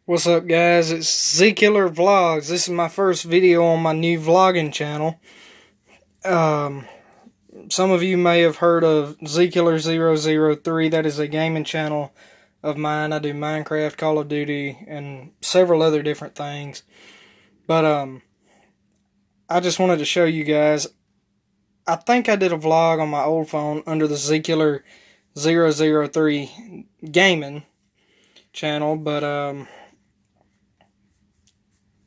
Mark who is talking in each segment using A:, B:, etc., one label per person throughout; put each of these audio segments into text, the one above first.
A: What's up, guys? It's Z Killer Vlogs. This is my first video on my new vlogging channel. Some of you may have heard of ZKiller003. That is a gaming channel of mine. I do Minecraft, Call of Duty, and several other different things. But I just wanted to show you guys. I think I did a vlog on my old phone under the ZKiller003 gaming channel, but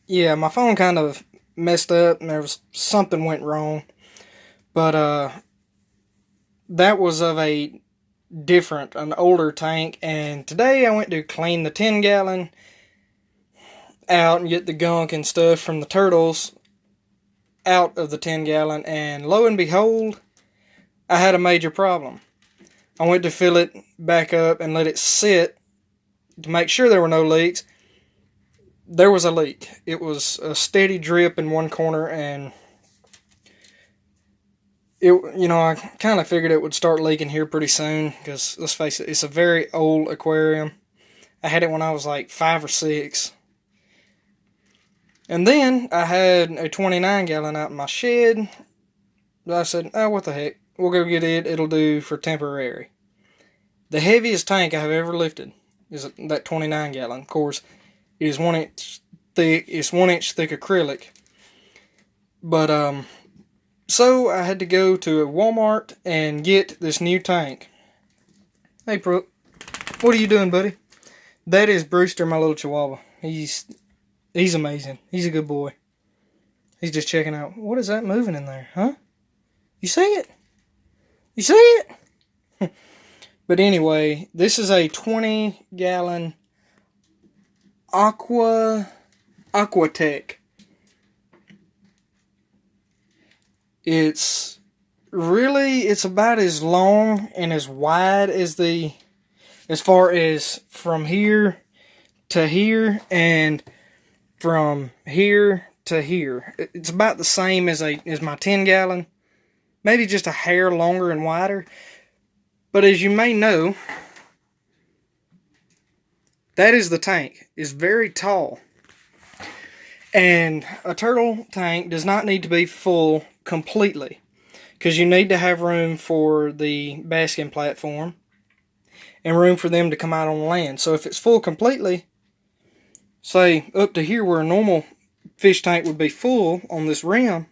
A: yeah, my phone kind of messed up and there was something went wrong. But that was of an older tank, and today I went to clean the 10-gallon out and get the gunk and stuff from the turtles out of the 10-gallon, and lo and behold, I had a major problem. I went to fill it back up and let it sit to make sure there were no leaks. There was a leak. It was a steady drip in one corner, and I kind of figured it would start leaking here pretty soon, because let's face it, it's a very old aquarium. I had it when I was like 5 or 6. And then I had a 29-gallon out in my shed. I said, oh, what the heck, we'll go get it. It'll do for temporary. The heaviest tank I have ever lifted is that 29-gallon. Of course, it is 1 inch thick. It's 1 inch thick acrylic. But so I had to go to a Walmart and get this new tank. Hey, Brooke, what are you doing, buddy? That is Brewster, my little Chihuahua. He's amazing. He's a good boy. He's just checking out. What is that moving in there, huh? You see it? You see it? But anyway, this is a 20-gallon Aquatech. It's about as long and as wide as far as from here to here and from here to here. It's about the same as my 10-gallon, maybe just a hair longer and wider. But as you may know, that is the tank. It's very tall. And a turtle tank does not need to be full completely, because you need to have room for the basking platform and room for them to come out on land. So if it's full completely, say up to here where a normal fish tank would be full on this rim,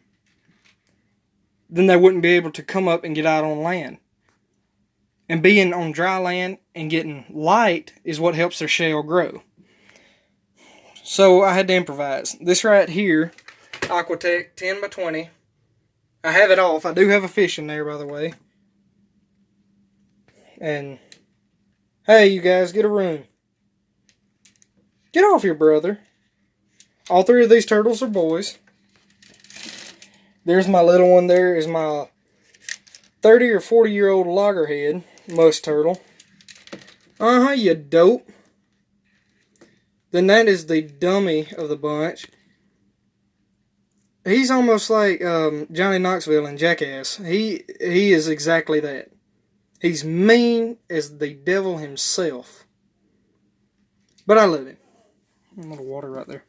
A: then they wouldn't be able to come up and get out on land. And being on dry land and getting light is what helps their shell grow. So I had to improvise. This right here, Aquatech 10 by 20. I have it off. I do have a fish in there, by the way. And, hey, you guys, get a room. Get off here, brother. All 3 of these turtles are boys. There's my little one. There is my 30 or 40-year-old loggerhead musk turtle. You dope. Then that is the dummy of the bunch. He's almost like Johnny Knoxville in Jackass. He is exactly that. He's mean as the devil himself. But I love him. A little water right there.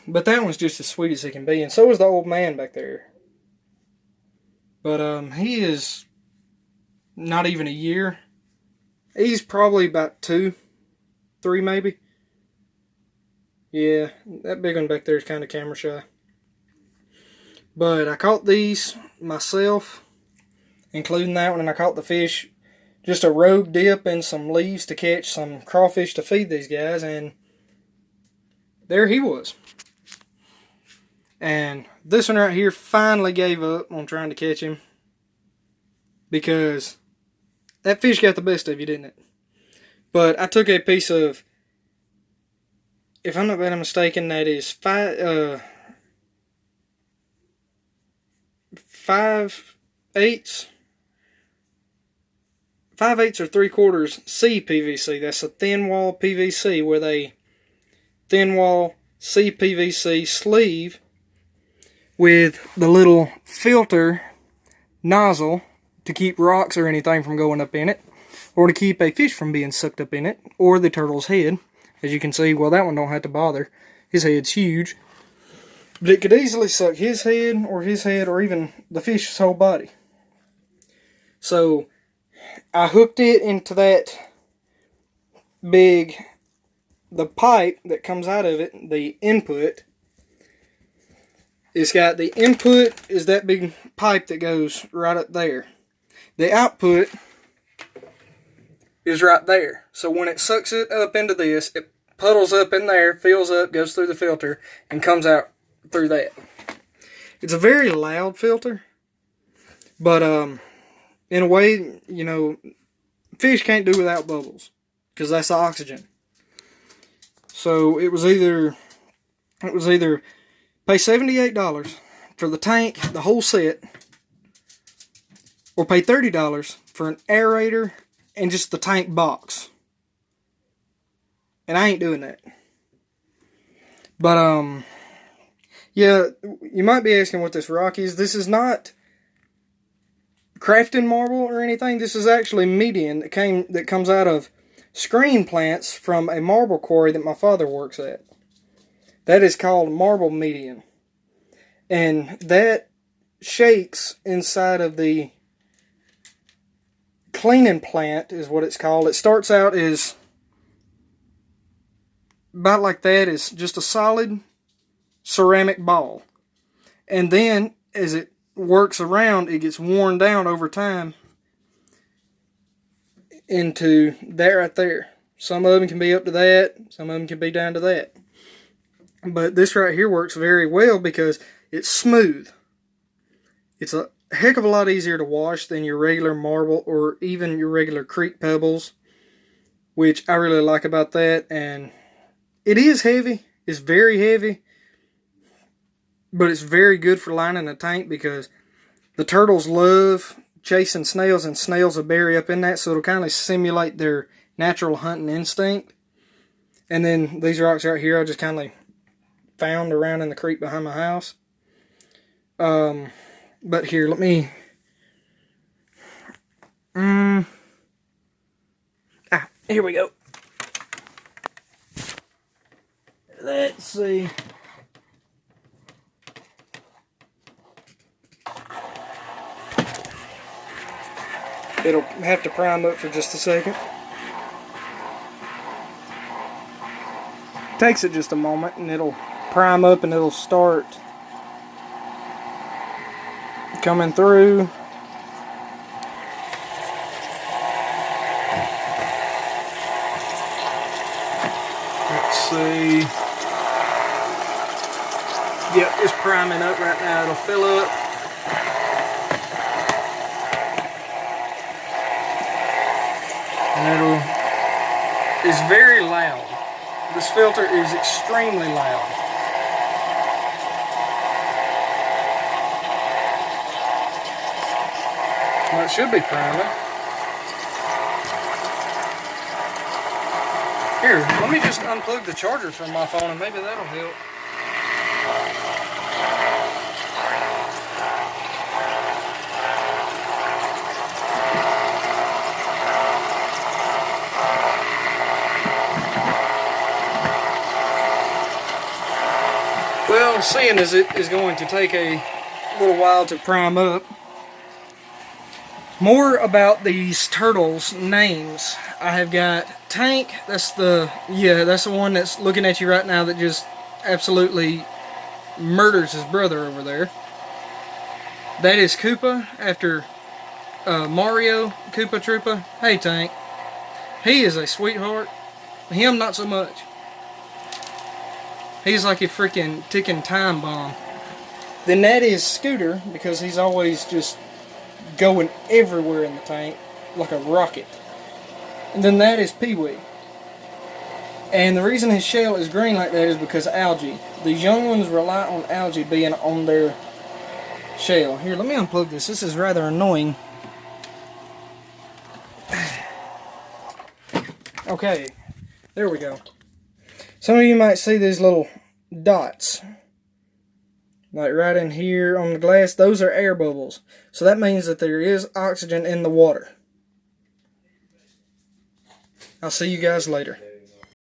A: But that one's just as sweet as he can be. And so is the old man back there. But he is not even a year. He's probably about 2, 3 maybe. Yeah, that big one back there is kind of camera shy. But I caught these myself, including that one, and I caught the fish just a rogue dip in some leaves to catch some crawfish to feed these guys, and there he was. And this one right here finally gave up on trying to catch him, because that fish got the best of you, didn't it? But I took a piece of, if I'm not mistaken, that is 5/8 or 3/4 CPVC. That's a thin wall PVC with a thin wall CPVC sleeve with the little filter nozzle to keep rocks or anything from going up in it, or to keep a fish from being sucked up in it, or the turtle's head. As you can see, well, that one don't have to bother. His head's huge. But it could easily suck his head, or even the fish's whole body. So, I hooked it into that the pipe that comes out of it, the input. It's got the input is that big pipe that goes right up there. The output is right there. So when it sucks it up into this, it puddles up in there, fills up, goes through the filter, and comes out through that. It's a very loud filter, but in a way, you know, fish can't do without bubbles, because that's the oxygen. So it was either pay $78 for the tank, the whole set, or pay $30 for an aerator and just the tank box. And I ain't doing that. But yeah, you might be asking what this rock is. This is not crafting marble or anything. This is actually median that comes out of screen plants from a marble quarry that my father works at. That is called marble median. And that shakes inside of the cleaning plant is what it's called. It starts out as about like that. It's just a solid ceramic ball. And then as it works around, it gets worn down over time into that right there. Some of them can be up to that. Some of them can be down to that. But this right here works very well because it's smooth. It's a heck of a lot easier to wash than your regular marble or even your regular creek pebbles, which I really like about that. And it is heavy. It's very heavy. But it's very good for lining a tank because the turtles love chasing snails, and snails will bury up in that, so it'll kind of simulate their natural hunting instinct. And then these rocks right here I just kind of found around in the creek behind my house. But here, let me... here we go. Let's see. It'll have to prime up for just a second. Takes it just a moment and it'll prime up and it'll start coming through. Let's see. Yep, it's priming up right now. It'll fill up. And it's very loud. This filter is extremely loud. Well, it should be priming. Here, let me just unplug the charger from my phone and maybe that'll help. Well, seeing as it is going to take a little while to prime up, more about these turtles' names. I have got Tank, that's the one that's looking at you right now that just absolutely murders his brother over there. That is Koopa, after Mario, Koopa Troopa. Hey Tank. He is a sweetheart. Him, not so much. He's like a freaking ticking time bomb. Then that is Scooter, because he's always just going everywhere in the tank like a rocket. And then that is Pee-wee. And the reason his shell is green like that is because of algae. These young ones rely on algae being on their shell. Here, let me unplug this. This is rather annoying. Okay, there we go. Some of you might see these little dots, like right in here on the glass. Those are air bubbles. So that means that there is oxygen in the water. I'll see you guys later.